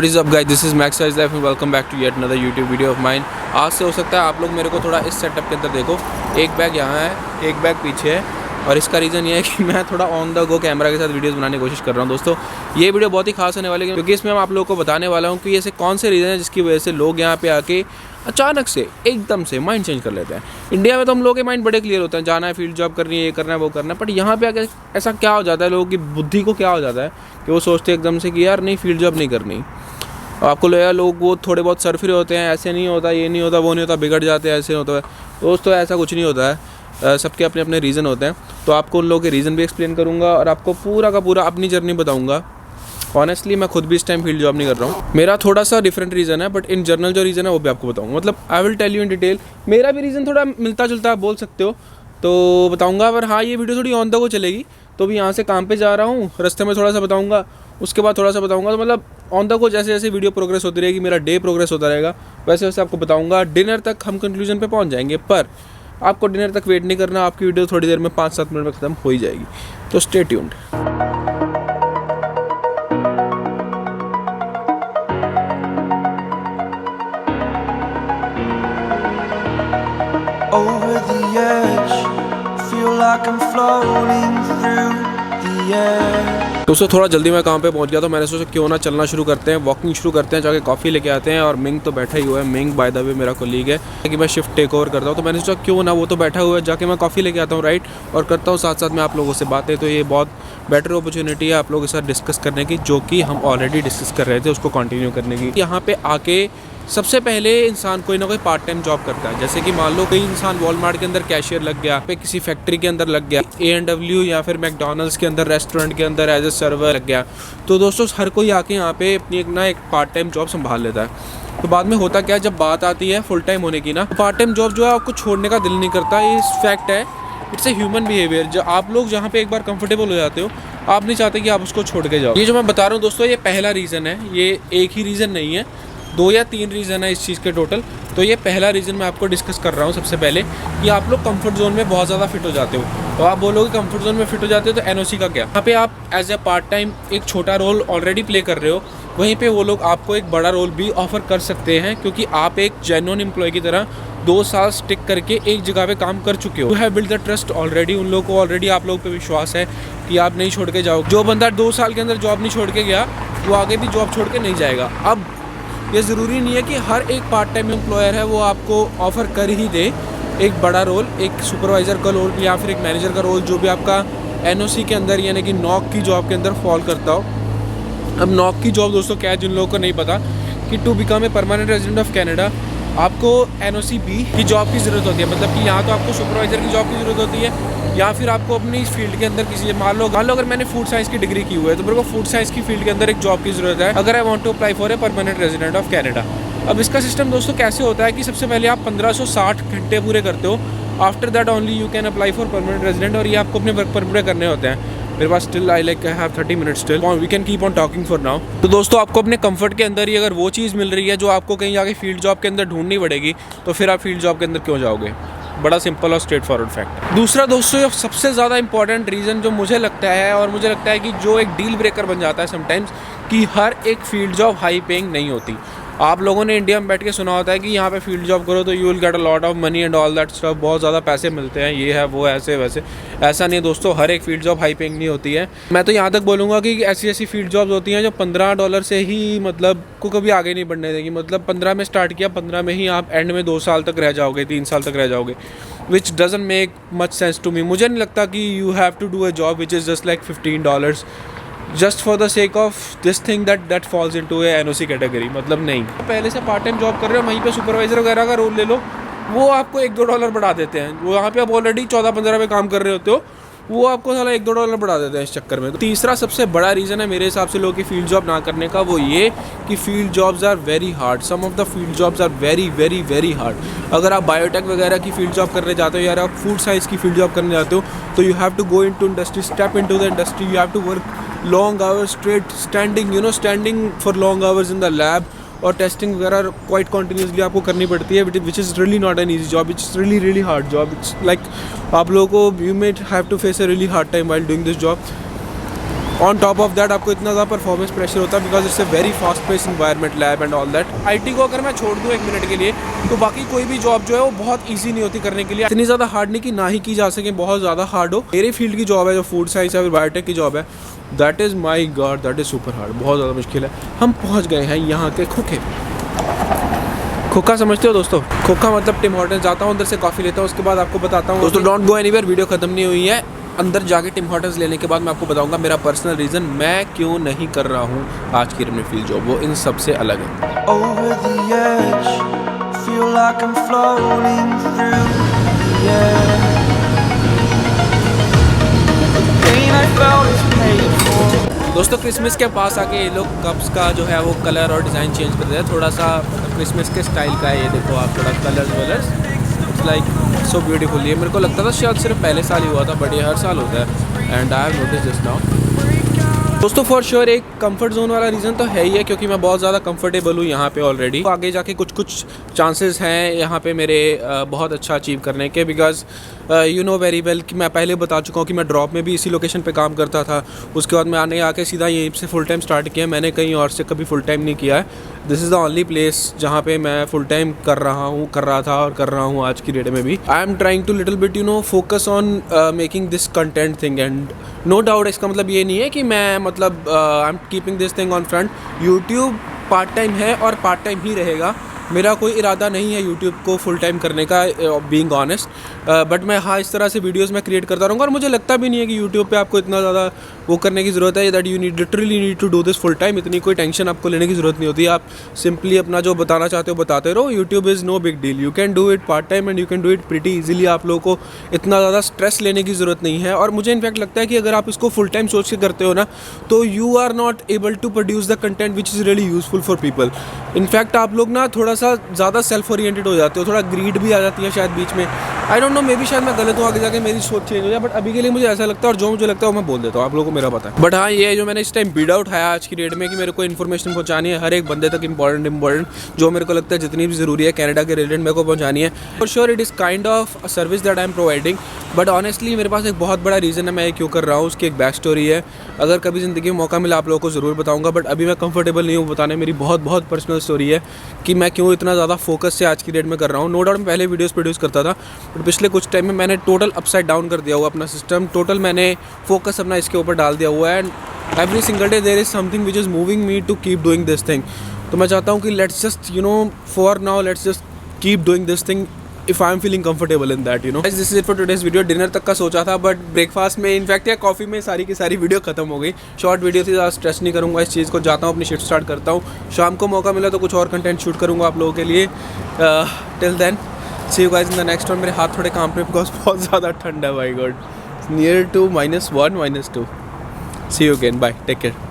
What is up guys, this is Max Size Life and welcome back to yet another YouTube video of mine। आज से हो सकता है आप लोग मेरे को थोड़ा इस सेटअप के अंदर देखो, एक बैग यहाँ है, एक बैग पीछे है और इसका रीज़न ये है कि मैं थोड़ा ऑन द गो कैमरा के साथ वीडियोस बनाने की कोशिश कर रहा हूँ। दोस्तों ये वीडियो बहुत ही खास होने वाली है क्योंकि इसमें मैं आप लोगों को बताने वाला हूँ कि ऐसे कौन से रीज़न है जिसकी वजह से लोग यहाँ पे आके अचानक से एकदम से माइंड चेंज कर लेते हैं। इंडिया में तो हम लोगों के माइंड बड़े क्लियर होते हैं, जाना है, फील्ड जॉब करनी है, ये करना है, वो करना है, बट यहाँ पे आके ऐसा क्या हो जाता है, लोगों की बुद्धि को क्या हो जाता है कि वो सोचते हैं एकदम से कि यार नहीं, फील्ड जॉब नहीं करनी। आपको लगेगा लोग वो थोड़े बहुत सरफिरे होते हैं, ऐसे नहीं होता, ये नहीं होता, वो नहीं होता, बिगड़ जाते हैं, ऐसे होता है। दोस्तों ऐसा कुछ नहीं होता है, सबके अपने अपने रीज़न होते हैं। तो आपको उन लोगों के रीज़न भी एक्सप्लेन करूँगा और आपको पूरा का पूरा अपनी जर्नी बताऊँगा। ऑनेस्टली मैं खुद भी इस टाइम फील्ड जॉब नहीं कर रहा हूँ, मेरा थोड़ा सा डिफरेंट रीज़न है, बट इन जनरल जो रीज़न है वो भी आपको बताऊँगा। मतलब I will tell you in detail. मेरा भी रीज़न थोड़ा मिलता जुलता आप बोल सकते हो तो बताऊँगा, पर हाँ ये वीडियो थोड़ी ऑन द गो चलेगी। तो भी यहाँ से काम पे जा रहा हूँ, रास्ते में थोड़ा सा बताऊँगा, उसके बाद थोड़ा सा बताऊँगा। तो मतलब ऑन द गो जैसे जैसे वीडियो प्रोग्रेस होती रहेगी, मेरा डे प्रोग्रेस होता रहेगा, वैसे वैसे आपको बताऊँगा। डिनर तक हम कंक्लूजन पे पहुँच जाएंगे, पर आपको डिनर तक वेट नहीं करना, आपकी वीडियो थोड़ी देर में 5-7 मिनट में ख़त्म हो ही जाएगी। तो stay tuned. Over the edge, feel like I'm floating through the air. दोस्तों थोड़ा जल्दी मैं काम पे पहुंच गया, तो मैंने सोचा क्यों ना चलना शुरू करते हैं, वॉकिंग शुरू करते हैं, जाके कॉफ़ी लेके आते हैं। और मिंग तो बैठा ही हुआ है, मिंग बाय द वे मेरा कोलीग है कि मैं शिफ्ट टेक ओवर करता हूँ, तो मैंने सोचा क्यों ना, वो तो बैठा हुआ है, जाके मैं कॉफ़ी लेके आता हूँ, राइट, और करता हूँ साथ साथ में आप लोगों से बातें। तो ये बहुत बेटर अपॉर्चुनिटी है आप लोगों के साथ डिस्कस करने की, जो कि हम ऑलरेडी डिस्कस कर रहे थे, उसको कंटिन्यू करने की। यहाँ पे आके सबसे पहले इंसान कोई ना कोई पार्ट टाइम जॉब करता है। जैसे कि मान लो कोई इंसान वॉलमार्ट के अंदर कैशियर लग गया, पे किसी फैक्ट्री के अंदर लग गया, A&W या फिर मैकडॉनल्ड्स के अंदर रेस्टोरेंट के अंदर एज ए सर्वर लग गया। तो दोस्तों हर कोई आके यहाँ पे अपनी एक पार्ट टाइम जॉब संभाल लेता है। तो बाद में होता क्या है, जब बात आती है फुल टाइम होने की ना, पार्ट टाइम जॉब जो है आपको छोड़ने का दिल नहीं करता। ये फैक्ट है, इट्स ए ह्यूमन बिहेवियर। जो आप लोग जहाँ पे एक बार कंफर्टेबल हो जाते हो, आप नहीं चाहते कि आप उसको छोड़ के जाओ। ये जो मैं बता रहा हूँ दोस्तों, ये पहला रीज़न है, ये एक ही रीज़न नहीं है, 2 या 3 रीज़न है इस चीज़ के टोटल। तो ये पहला रीज़न मैं आपको डिस्कस कर रहा हूँ सबसे पहले, कि आप लोग कंफर्ट जोन में बहुत ज़्यादा फिट हो जाते हो। तो आप बोलोगे कंफर्ट जोन में फिट हो जाते हो तो NOC का क्या? यहाँ पे आप एज ए पार्ट टाइम एक छोटा रोल ऑलरेडी प्ले कर रहे हो, वहीं पे वो लोग आपको एक बड़ा रोल भी ऑफर कर सकते हैं, क्योंकि आप एक जेन्युइन एम्प्लॉय की तरह 2 साल स्टिक करके एक जगह पे काम कर चुके हो। You have build the trust already. उन लोगों को ऑलरेडी आप लोग पे विश्वास है कि आप नहीं छोड़ के जाओ। जो बंदा 2 साल के अंदर जॉब नहीं छोड़ के गया, वो आगे भी जॉब छोड़ के नहीं जाएगा। अब ये ज़रूरी नहीं है कि हर एक पार्ट टाइम एम्प्लॉयर है वो आपको ऑफ़र कर ही दे एक बड़ा रोल, एक सुपरवाइज़र का रोल या फिर एक मैनेजर का रोल, जो भी आपका NOC के अंदर यानी कि नॉक की जॉब के अंदर फॉल करता हो। अब नॉक की जॉब दोस्तों क्या है, जिन लोगों को नहीं पता, कि to become a permanent resident of Canada आपको NOC B की जॉब की ज़रूरत होती है। मतलब कि यहाँ तो आपको सुपरवाइज़र की जॉब की ज़रूरत होती है, या फिर आपको अपनी फील्ड के अंदर किसी, मान लो अगर मैंने फूड साइंस की डिग्री की हुई है तो मेरे को फूड साइंस की फील्ड के अंदर एक जॉब की ज़रूरत है, अगर I want to apply for a permanent resident of Canada. अब इसका सिस्टम दोस्तों कैसे होता है कि सबसे पहले आप 1560 घंटे पूरे करते हो, after that only you can apply for permanent resident, और ये आपको अपने वर्क परमिट करने होते हैं। मेरे पास still I have 30 minutes still, we can keep on talking for now. तो दोस्तों आपको अपने कंफर्ट के अंदर ही अगर वो चीज़ मिल रही है जो आपको कहीं जाके फील्ड जॉब के अंदर ढूंढनी पड़ेगी, तो फिर आप फील्ड जॉब के अंदर क्यों जाओगे? बड़ा सिंपल और स्ट्रेट फॉरवर्ड फैक्ट। दूसरा दोस्तों सबसे ज़्यादा इंपॉर्टेंट रीज़न जो मुझे लगता है, और मुझे लगता है कि जो एक डील ब्रेकर बन जाता है समटाइम्स, कि हर एक फील्ड जॉब हाई पेइंग नहीं होती। आप लोगों ने इंडिया में बैठ के सुना होता है कि यहाँ पे फील्ड जॉब करो तो you will get a lot of money and all that stuff, बहुत ज़्यादा पैसे मिलते हैं, ये है वो ऐसे वैसे। ऐसा नहीं है दोस्तों, हर एक फील्ड जॉब हाई पेइंग नहीं होती है। मैं तो यहाँ तक बोलूँगा कि ऐसी फील्ड जॉब्स होती हैं जो $15 से ही मतलब को कभी आगे नहीं बढ़ने देगी। मतलब 15 में स्टार्ट किया, 15 में ही आप एंड में 2 साल तक रह जाओगे, 3 साल तक रह जाओगे, which doesn't make much sense to me. मुझे नहीं लगता कि you have to do a job which is just like $15 just for the sake of this thing that falls into a NOC category. मतलब नहीं, पहले से पार्ट टाइम जॉब कर रहे हो, वहीं पे सुपरवाइजर वगैरह का रोल ले लो, वो आपको $1-2 बढ़ा देते हैं। वो यहाँ पे आप ऑलरेडी 14-15 में काम कर रहे होते हो, वो आपको साला $1-2 बढ़ा देते हैं इस चक्कर में। तो तीसरा सबसे बड़ा रीज़न है मेरे हिसाब से लोगों की फील्ड जॉब ना करने का, वो ये कि field jobs are very hard. Some of the field jobs are very very very hard. अगर आप बायोटेक वगैरह की फील्ड जॉब करने जाते हो, या आप फूड साइंस की फील्ड जॉब करने जाते हो, तो you have to go in to industry, step in to the industry, you have to work long hours straight, standing for long hours in the lab, और टेस्टिंग वगैरह quite continuously आपको करनी पड़ती है, which is really not an easy job, it's really hard job. It's like आप लोगों को, you may have to face a really hard time while doing this job. On top of that आपको इतना ज़्यादा परफॉर्मेंस प्रेशर होता है because it's a very fast pace environment lab and all that. IT को अगर मैं छोड़ दूँ 1 मिनट के लिए तो बाकी कोई भी जॉब जो है वो बहुत ईजी नहीं होती करने के लिए। इतनी ज़्यादा हार्ड नहीं कि ना ही की जा सके, बहुत ज़्यादा हार्ड हो। मेरे फील्ड की जॉब है जो फूड साइंस या फिर बायोटेक की जॉब है, that is my God that is super hard, बहुत ज़्यादा मुश्किल है। हम पहुँच गए हैं यहाँ के खोखे। खोखा समझते हो दोस्तों? खोखा मतलब टिम हॉर्टन्स। जाता हूँ अंदर से कॉफ़ी लेता हूँ, उसके बाद आपको बताता हूँ। दोस्तों डोंट गो एनीवेयर, वीडियो खत्म नहीं हुई है। अंदर जाके टिम हॉर्टन्स लेने के बाद मैं आपको बताऊंगा मेरा पर्सनल रीज़न मैं क्यों नहीं कर रहा हूँ आज की अपनी फील्ड जॉब, वो इन सबसे अलग है। over the edge. Feel like I'm floating through the air. The pain I felt is paid for. दोस्तों क्रिसमस के पास आके ये लोग कप्स का जो है वो कलर और डिज़ाइन चेंज कर दिया है, थोड़ा सा क्रिसमस के स्टाइल का है। ये देखो आप, थोड़ा कलर्स वलर्स, इट्स लाइक सो ब्यूटीफुल। ये मेरे को लगता था शायद सिर्फ पहले साल ही हुआ था, बट ये हर साल होता है and I have notice this now. दोस्तों फॉर श्योर एक कंफर्ट जोन वाला रीज़न तो है ही है क्योंकि मैं बहुत ज़्यादा कंफर्टेबल हूँ यहाँ पे ऑलरेडी। आगे जाके कुछ चांसेस हैं यहाँ पे मेरे बहुत अच्छा अचीव करने के, because you know very well कि मैं पहले बता चुका हूँ कि मैं ड्रॉप में भी इसी लोकेशन पे काम करता था। उसके बाद मैं आके सीधा यहीं से फुल टाइम स्टार्ट किया, मैंने कहीं और से कभी फुल टाइम नहीं किया है। This is the only place जहाँ पे मैं फुल टाइम कर रहा था और कर रहा हूँ आज की डेट में भी। I am trying to little bit focus on making this content thing and no doubt इसका मतलब ये नहीं है कि मैं मतलब I am keeping this thing on front. YouTube part time है और पार्ट टाइम ही रहेगा। मेरा कोई इरादा नहीं है यूट्यूब को फुल टाइम करने का, बीइंग ऑनेस्ट। बट मैं हाँ इस तरह से वीडियोस मैं क्रिएट करता रहूँगा और मुझे लगता भी नहीं है कि यूट्यूब पे आपको इतना ज़्यादा वो करने की ज़रूरत है that you literally need to do this full time. इतनी कोई टेंशन आपको लेने की ज़रूरत नहीं होती। आप सिंपली अपना जो बताना चाहते हो बताते रहो। YouTube is no big deal, you can do it part time and you can do it pretty easily. आप लोगों को इतना ज़्यादा स्ट्रेस लेने की ज़रूरत नहीं है। और मुझे इनफैक्ट लगता है कि अगर आप इसको फुल टाइम सोच के करते हो ना तो you are not able to produce the content which is really useful for people. In fact आप लोग ना थोड़ा सा ज़्यादा सेल्फ ओरिएंटेड हो जाते हो, थोड़ा ग्रीड भी आ जाती है शायद बीच में। I don't know, may be शायद मैं गलत हूँ, आगे जाके मेरी सोच चेंज हो जाए, बट अभी के लिए मुझे ऐसा लगता है और जो मुझे लगता है वो मैं बोल देता हूँ, आप लोगों को मेरा पता है। बट हाँ ये जो मैंने इस टाइम बीड़ा उठाया आज की डेट में कि मेरे को इन्फॉर्मेशन पहुँचानी है हर एक बंदे तक, इंपॉर्टेंट जो मेरे को लगता है जितनी भी ज़रूरी है कनाडा के रिलेटेड मेरे को पहुँचानी है। For sure it is kind of a service that I am providing, but honestly मेरे पास एक बहुत बड़ा रीज़न है मैं ये क्यों कर रहा हूँ, उसकी एक बैक स्टोरी है। अगर कभी ज़िंदगी में मौका मिला आप लोगों को ज़रूर बताऊँगा, बट अभी मैं कंफर्टेबल नहीं हूँ बताने। मेरी बहुत पर्सनल स्टोरी है कि मैं क्यों इतना ज़्यादा फोकस से आज की डेट में कर रहा हूँ। नो डाउट मैं पहले वीडियोस प्रोड्यूस करता था, बट पिछले कुछ टाइम में मैंने टोटल अपसाइड डाउन कर दिया हुआ अपना सिस्टम। टोटल मैंने फोकस अपना इसके ऊपर डाल दिया हुआ है and every single day there is something which is moving me to keep doing this thing. तो मैं चाहता हूँ कि let's just for now let's just keep doing this thing if I am feeling comfortable in that this is it for today's video. Dinner तक का सोचा था but breakfast में इनफैक्ट या कॉफ़ी में सारी की सारी वीडियो खत्म हो गई। शॉर्ट वीडियो थी, ज़्यादा स्ट्रेस नहीं करूँगा इस चीज़ को। जाता हूँ अपनी शिफ्ट स्टार्ट करता हूँ, शाम को मौका मिला तो कुछ और कंटेंट शूट करूँगा आप लोगों के लिए। Till then see you guys in the next one. मेरे हाथ थोड़े काम पे बिकॉज बहुत ज़्यादा ठंड है, my god, near to -1 -2। See you again, bye, take care.